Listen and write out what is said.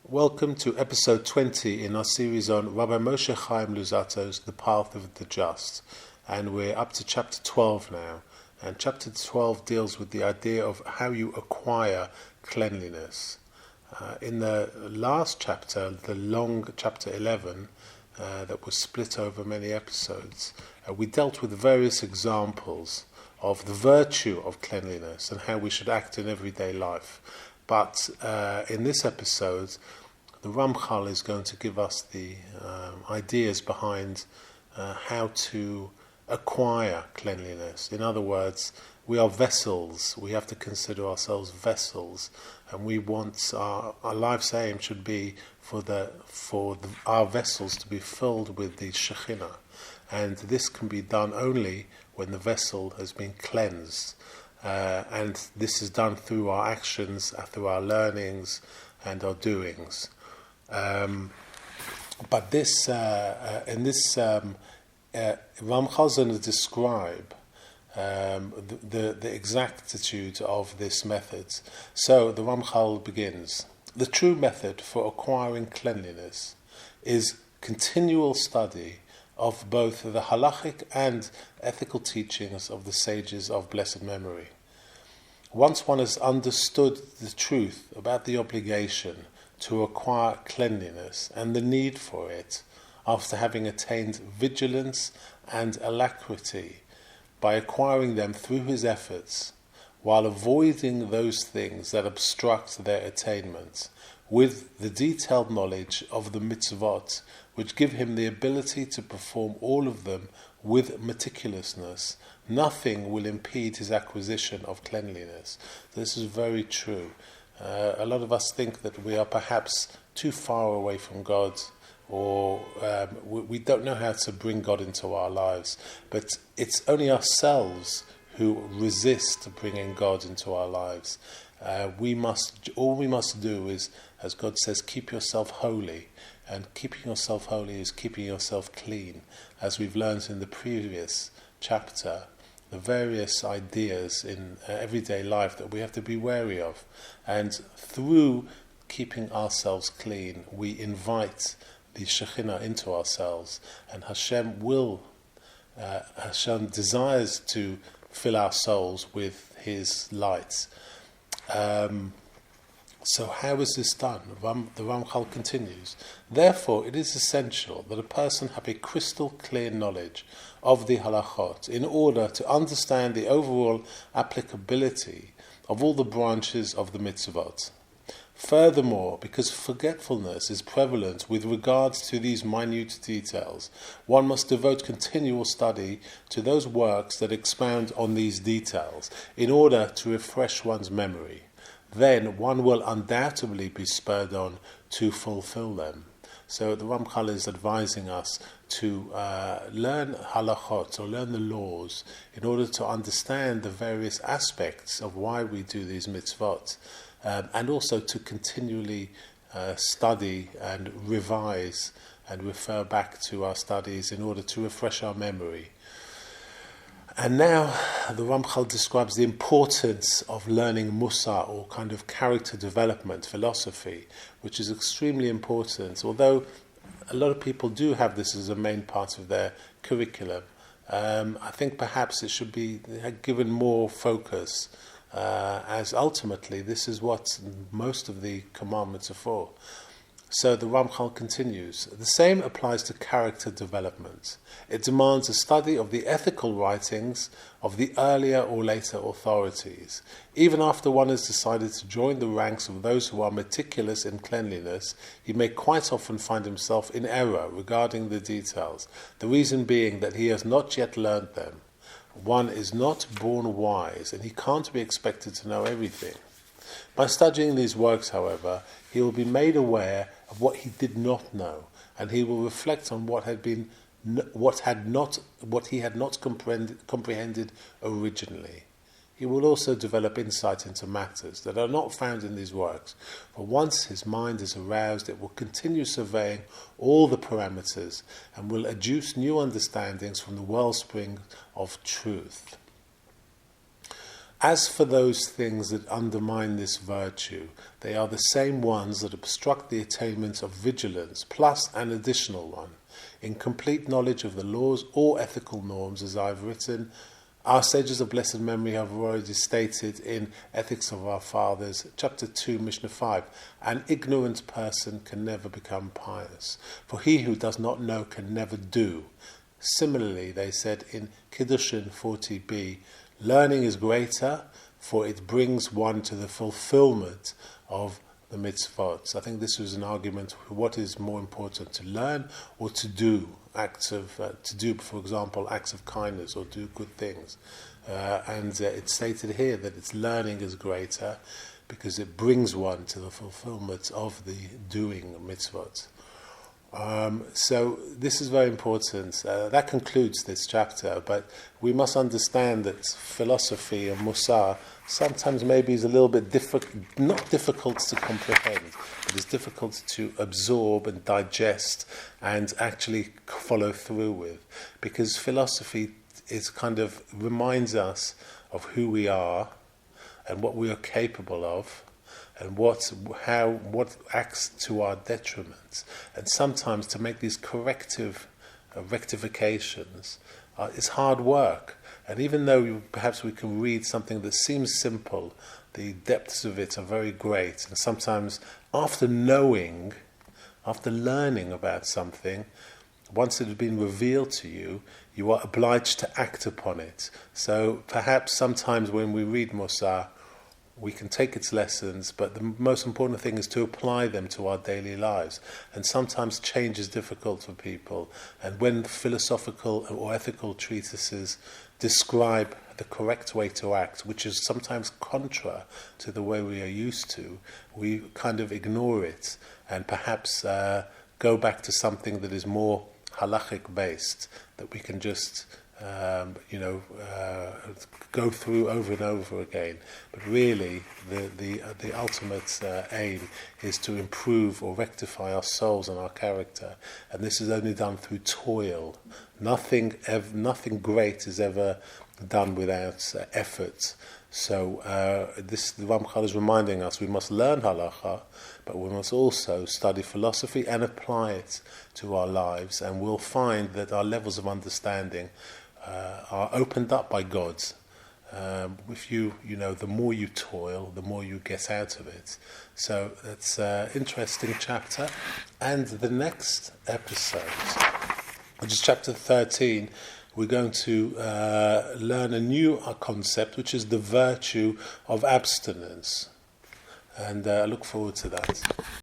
Welcome to episode 20 in our series on Rabbi Moshe Chaim Luzzatto's The Path of the Just. And we're up to chapter 12 now. And chapter 12 deals with the idea of how you acquire cleanliness. In the last chapter, the long chapter 11, that was split over many episodes, we dealt with various examples of the virtue of cleanliness and how we should act in everyday life. But in this episode, the Ramchal is going to give us the ideas behind how to acquire cleanliness. In other words, we are vessels. We have to consider ourselves vessels, and we want our life's aim should be for our vessels to be filled with the Shekhinah, and this can be done only when the vessel has been cleansed. And this is done through our actions, through our learnings and our doings. But this, in this, Ramchal is going to describe the exactitude of this method. So the Ramchal begins. The true method for acquiring cleanliness is continual study of both the halakhic and ethical teachings of the sages of blessed memory. Once one has understood the truth about the obligation to acquire cleanliness and the need for it, after having attained vigilance and alacrity by acquiring them through his efforts, while avoiding those things that obstruct their attainment, with the detailed knowledge of the mitzvot, which give him the ability to perform all of them with meticulousness, nothing will impede his acquisition of cleanliness. This is very true. A lot of us think that we are perhaps too far away from God, or we don't know how to bring God into our lives. But it's only ourselves who resist bringing God into our lives. All we must do is, as God says, keep yourself holy. And keeping yourself holy is keeping yourself clean. As we've learned in the previous chapter, the various ideas in everyday life that we have to be wary of. And through keeping ourselves clean, we invite the Shekhinah into ourselves. And Hashem desires to fill our souls with His light. So how is this done? The Ramchal continues. Therefore, it is essential that a person have a crystal clear knowledge of the halachot in order to understand the overall applicability of all the branches of the mitzvot. Furthermore, because forgetfulness is prevalent with regards to these minute details, one must devote continual study to those works that expound on these details in order to refresh one's memory. Then one will undoubtedly be spurred on to fulfill them. So the Ramchal is advising us to learn halachot, or learn the laws, in order to understand the various aspects of why we do these mitzvot, and also to continually study and revise and refer back to our studies in order to refresh our memory. And now the Ramchal describes the importance of learning Musar, or kind of character development philosophy, which is extremely important, although a lot of people do have this as a main part of their curriculum. I think perhaps it should be given more focus, as ultimately this is what most of the commandments are for. So the Ramchal continues. The same applies to character development. It demands a study of the ethical writings of the earlier or later authorities. Even after one has decided to join the ranks of those who are meticulous in cleanliness, he may quite often find himself in error regarding the details, the reason being that he has not yet learned them. One is not born wise, and he can't be expected to know everything. By studying these works, however, he will be made aware of what he did not know, and he will reflect on what he had not comprehended originally. He will also develop insight into matters that are not found in these works, for once his mind is aroused, it will continue surveying all the parameters and will adduce new understandings from the wellspring of truth. As for those things that undermine this virtue, they are the same ones that obstruct the attainment of vigilance, plus an additional one. In complete knowledge of the laws or ethical norms, as I've written, our sages of blessed memory have already stated in Ethics of Our Fathers, chapter 2, Mishnah 5, an ignorant person can never become pious, for he who does not know can never do. Similarly, they said in Kiddushin 40b, learning is greater, for it brings one to the fulfillment of the mitzvot. I think this was an argument for what is more important, to learn or to do acts of, for example, acts of kindness or do good things. And it's stated here that its learning is greater because it brings one to the fulfillment of the doing mitzvot. So this is very important. That concludes this chapter, but we must understand that philosophy and Musar sometimes maybe is a little bit not difficult to comprehend, but it's difficult to absorb and digest and actually follow through with, because philosophy is kind of reminds us of who we are and what we are capable of, and what acts to our detriment. And sometimes to make these corrective rectifications is hard work. And even though perhaps we can read something that seems simple, the depths of it are very great. And sometimes after learning about something, once it has been revealed to you, you are obliged to act upon it. So perhaps sometimes when we read Musar, we can take its lessons, but the most important thing is to apply them to our daily lives. And sometimes change is difficult for people. And when philosophical or ethical treatises describe the correct way to act, which is sometimes contra to the way we are used to, we kind of ignore it and perhaps go back to something that is more halakhic based, that we can just go through over and over again. But really, the ultimate aim is to improve or rectify our souls and our character, and this is only done through toil. Nothing great is ever done without effort. So the Ramchal is reminding us we must learn halacha, but we must also study philosophy and apply it to our lives, and we'll find that our levels of understanding are opened up by God. If the more you toil, the more you get out of it. So that's an interesting chapter. And the next episode, which is chapter 13, we're going to learn a new concept, which is the virtue of abstinence. And I look forward to that.